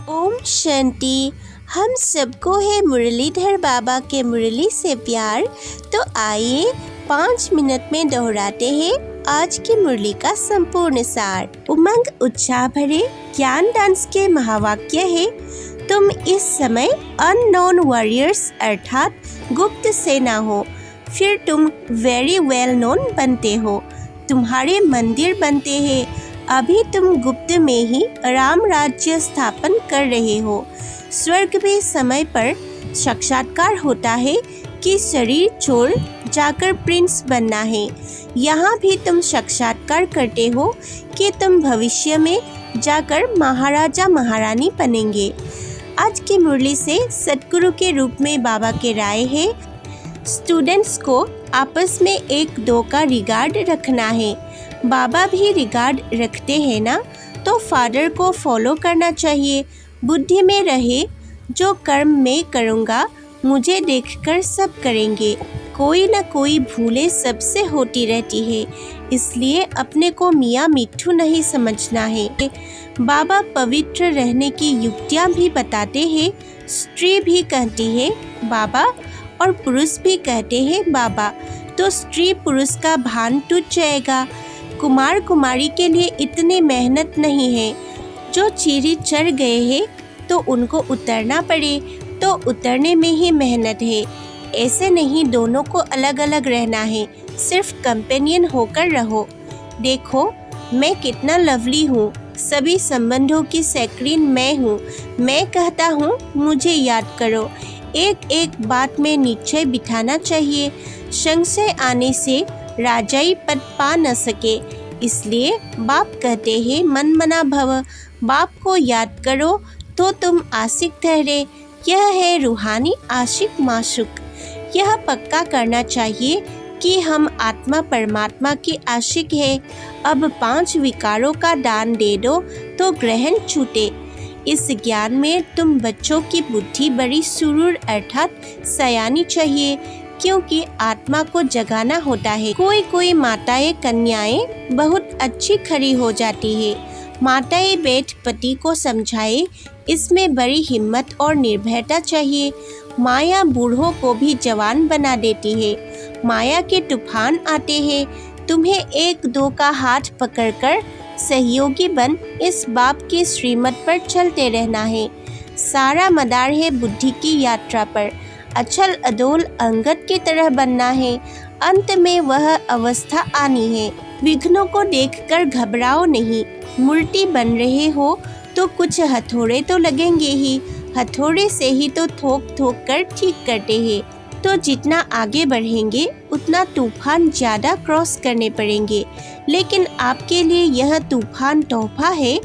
ओम शांति। हम सबको है मुरलीधर बाबा के मुरली से प्यार। तो आइए 5 मिनट में दोहराते हैं आज की मुरली का संपूर्ण सार। उमंग उत्साह भरे ज्ञान डांस के महावाक्य है, तुम इस समय अननोन वॉरियर्स अर्थात गुप्त सेना हो, फिर तुम वेरी वेल नोन बनते हो। तुम्हारे मंदिर बनते हैं, अभी तुम गुप्त में ही राम राज्य स्थापन कर रहे हो। स्वर्ग में समय पर साक्षात्कार होता है कि शरीर छोड़ जाकर प्रिंस बनना है। यहाँ भी तुम साक्षात्कार करते हो कि तुम भविष्य में जाकर महाराजा महारानी बनेंगे। आज की मुरली से सतगुरु के रूप में बाबा के राय है, स्टूडेंट्स को आपस में एक दो का रिगार्ड रखना है। बाबा भी रिगार्ड रखते हैं ना, तो फादर को फॉलो करना चाहिए। बुद्धि में रहे, जो कर्म मैं करूँगा मुझे देखकर सब करेंगे। कोई न कोई भूलें सबसे होती रहती है, इसलिए अपने को मियाँ मिट्ठू नहीं समझना है। बाबा पवित्र रहने की युक्तियाँ भी बताते हैं। स्त्री भी कहती है बाबा और पुरुष भी कहते हैं बाबा, तो स्त्री पुरुष का भान टूट जाएगा। कुमार कुमारी के लिए इतनी मेहनत नहीं है। जो सीढ़ी चढ़ गए हैं तो उनको उतरना पड़े, तो उतरने में ही मेहनत है। ऐसे नहीं, दोनों को अलग अलग रहना है, सिर्फ कंपेनियन होकर रहो। देखो मैं कितना लवली हूँ, सभी संबंधों की सेक्रीन मैं हूँ। मैं कहता हूँ मुझे याद करो। एक एक बात में निश्चय बिठाना चाहिए। संशय आने से राजाई पद पा न सके, इसलिए बाप कहते हैं मन मना भव। बाप को याद करो तो तुम आशिक ठहरे। यह है रूहानी आशिक माशुक। यह पक्का करना चाहिए कि हम आत्मा परमात्मा की आशिक है। अब 5 विकारों का दान दे दो तो ग्रहण छूटे। इस ज्ञान में तुम बच्चों की बुद्धि बड़ी सुरूर अर्थात सयानी चाहिए, क्योंकि आत्मा को जगाना होता है। कोई कोई माताएं कन्याएं बहुत अच्छी खड़ी हो जाती है। माताएं बैठ पति को समझाए, इसमें बड़ी हिम्मत और निर्भयता चाहिए। माया बूढ़ों को भी जवान बना देती है। माया के तूफान आते हैं। तुम्हें एक दो का हाथ पकड़कर सहयोगी बन इस बाप की श्रीमत पर चलते रहना है। सारा मदार है बुद्धि की यात्रा पर। अचल अदोल अंगद की तरह बनना है। अंत में वह अवस्था आनी है। विघ्नों को देखकर घबराओ नहीं। मूर्ति बन रहे हो तो कुछ हथौड़े तो लगेंगे ही। हथौड़े से ही तो ठोक ठोक कर ठीक करते हैं। तो जितना आगे बढ़ेंगे उतना तूफान ज़्यादा क्रॉस करने पड़ेंगे। लेकिन आपके लिए यह तूफान तोहफा है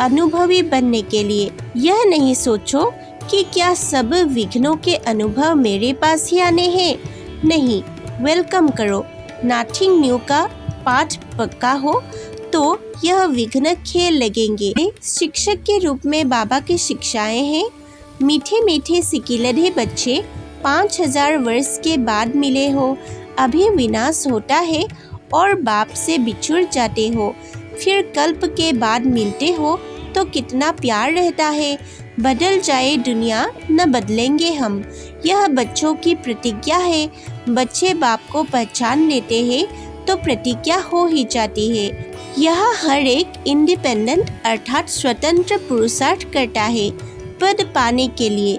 अनुभवी बनने के लिए। यह नहीं सोचो कि क्या सब विघ्नों के अनुभव मेरे पास ही आने हैं। नहीं, वेलकम करो। नथिंग न्यू का पाठ पक्का हो तो यह विघ्न खेल लगेंगे। शिक्षक के रूप में बाबा की शिक्षाएं हैं। मीठे मीठे सिकिलधे बच्चे 5000 वर्ष के बाद मिले हो। अभी विनाश होता है और बाप से बिछुड़ जाते हो, फिर कल्प के बाद मिलते हो तो कितना प्यार रहता है। बदल जाए दुनिया न बदलेंगे हम, यह बच्चों की प्रतिज्ञा है। बच्चे बाप को पहचान लेते हैं तो प्रतिज्ञा हो ही जाती है। यह हर एक इंडिपेंडेंट अर्थात स्वतंत्र पुरुषार्थ करता है पद पाने के लिए।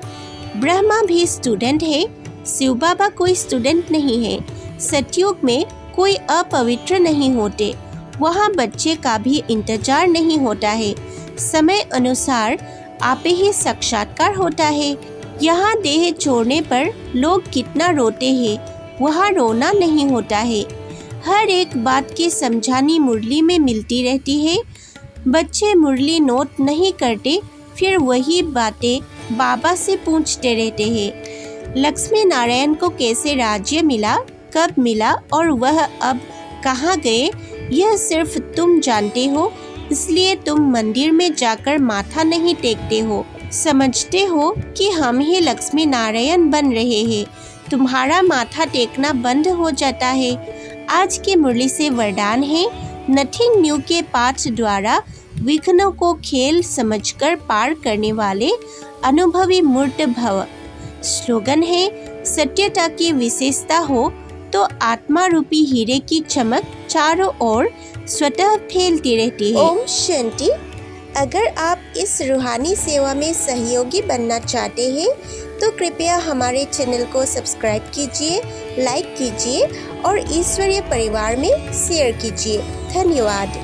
ब्रह्मा भी स्टूडेंट है, शिव बाबा कोई स्टूडेंट नहीं है। सतयुग में कोई अपवित्र नहीं होते, वहाँ बच्चे का भी इंतजार नहीं होता है। समय अनुसार आप ही साक्षात्कार होता है। यहाँ देह छोड़ने पर लोग कितना रोते हैं, वहाँ रोना नहीं होता है। हर एक बात की समझानी मुरली में मिलती रहती है। बच्चे मुरली नोट नहीं करते, फिर वही बातें बाबा से पूछते रहते हैं। लक्ष्मी नारायण को कैसे राज्य मिला, कब मिला और वह अब कहाँ गए, यह सिर्फ तुम जानते हो। इसलिए तुम मंदिर में जाकर माथा नहीं टेकते हो। समझते हो कि हम ही लक्ष्मी नारायण बन रहे हैं। तुम्हारा माथा टेकना बंद हो जाता है। आज की मुरली से वरदान है, नथिंग न्यू के पाठ द्वारा विघ्नों को खेल समझकर पार करने वाले अनुभवी मूर्त भव। स्लोगन है, सत्यता की विशेषता हो तो आत्मा रूपी हीरे की चमक चारों ओर स्वतः फैलती रहती है। ओम शांति। अगर आप इस रूहानी सेवा में सहयोगी बनना चाहते हैं तो कृपया हमारे चैनल को सब्सक्राइब कीजिए, लाइक कीजिए और ईश्वरीय परिवार में शेयर कीजिए। धन्यवाद।